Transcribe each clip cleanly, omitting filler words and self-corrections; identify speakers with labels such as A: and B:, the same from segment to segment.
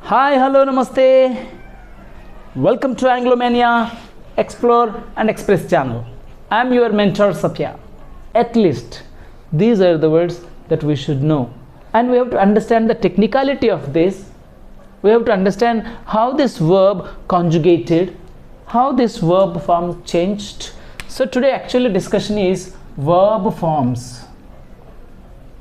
A: Hi, hello, namaste. Welcome to Anglomania, Explore and Express channel. I am your mentor Satya. At least these are the words that we should know. And we have to understand the technicality of this. We have to understand how this verb conjugated, how this verb form changed. So today actually discussion is verb forms.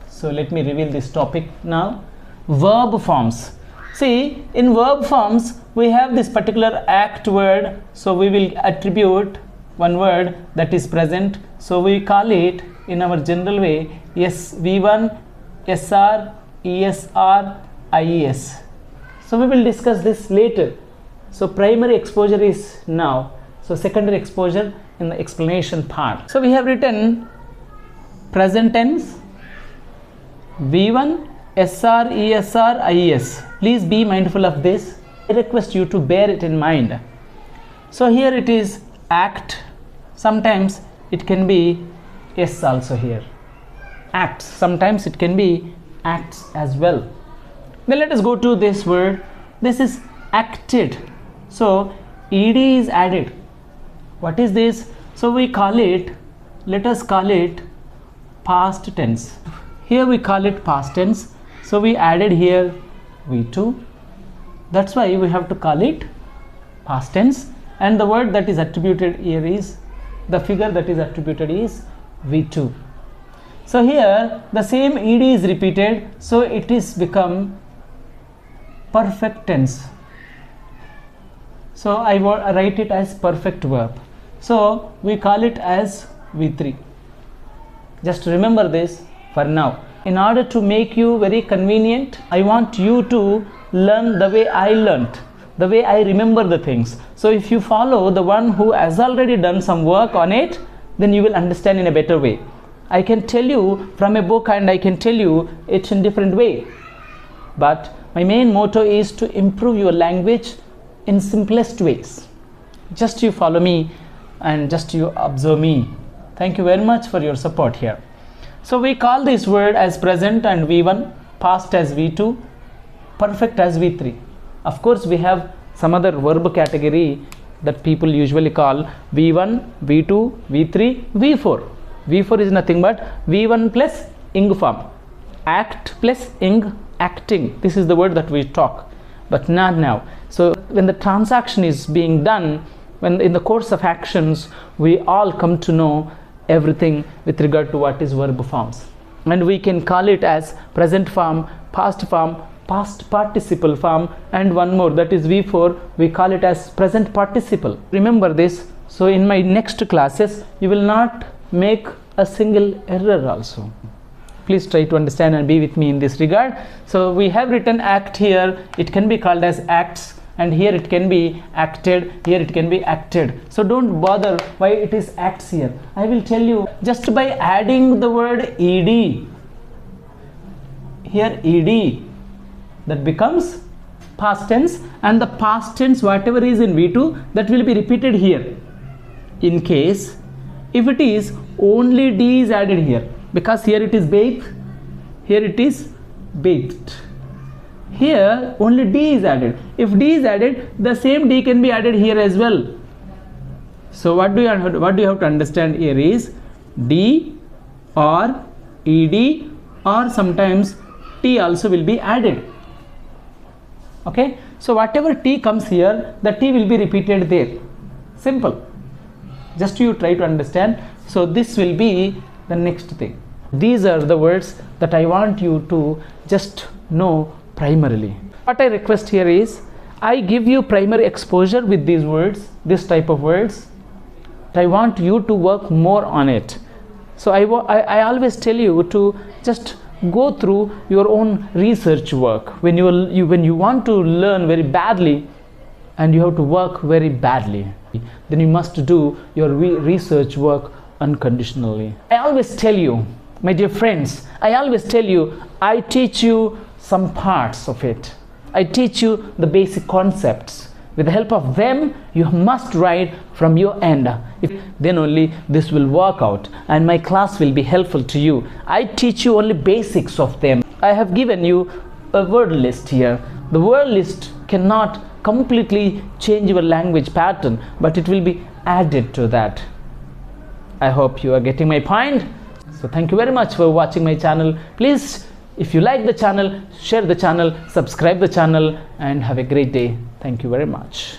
A: So let me reveal this topic now. Verb forms. See, in verb forms we have this particular act word, so we will attribute one word that is present, so we call it in our general way V1, SR, ESR, IES. So we will discuss this later. So primary exposure is now, so secondary exposure in the explanation part. So we have written present tense, V1, SR, ESR, IES. Please be mindful of this. I request you to bear it in mind. So here it is act. Sometimes it can be S also here. Acts. Sometimes it can be acts as well. Then let us go to this word. This is acted. So ed is added. What is this? So we call it, let us call it past tense. Here we call it past tense. So we added here V2. That's why we have to call it past tense. And the word that is attributed here is, the figure that is attributed is V2. So here the same ed is repeated. So it is become perfect tense. So I write it as perfect verb. So we call it as V3. Just remember this for now. In order to make you very convenient, I want you to learn the way I learnt, the way I remember the things. So if you follow the one who has already done some work on it, then you will understand in a better way. I can tell you from a book and I can tell you it in different way. But my main motto is to improve your language in simplest ways. Just you follow me and just you observe me. Thank you very much for your support here. So we call this word as present and V1, past as V2, perfect as V3. Of course, we have some other verb category that people usually call V1, V2, V3, V4. V4 is nothing but V1 plus ing form. Act plus ing, acting. This is the word that we talk, but not now. So when the transaction is being done, when in the course of actions, we all come to know everything with regard to what is verb forms, and we can call it as present form, past participle form, and one more, that is V4, we call it as present participle. Remember this, so in my next classes you will not make a single error also. Please try to understand and be with me in this regard. So we have written act here, it can be called as acts, and here it can be acted, here it can be acted. So don't bother why it is acts here. I will tell you, just by adding the word ed, here ed, that becomes past tense, and the past tense whatever is in V2, that will be repeated here. In case if it is only d is added here, because here it is bathed, here it is bathed. Here only d is added. If d is added, the same d can be added here as well. So what do you have to understand here is d or ed, or sometimes t also will be added. Okay, so whatever t comes here, the t will be repeated there. Simple. Just you try to understand. So this will be the next thing. These are the words that I want you to just know primarily. What I request here is, I give you primary exposure with these words, this type of words. I want you to work more on it. So I always tell you to just go through your own research work. When you want to learn very badly and you have to work very badly, then you must do your research work unconditionally. I always tell you, my dear friends, I always tell you, I teach you some parts of it. I teach you the basic concepts. With the help of them, you must write from your end. Then only this will work out, and my class will be helpful to you. I teach you only basics of them. I have given you a word list here. The word list cannot completely change your language pattern, but it will be added to that. I hope you are getting my point. So thank you very much for watching my channel. Please, if you like the channel, share the channel, subscribe the channel, and have a great day. Thank you very much.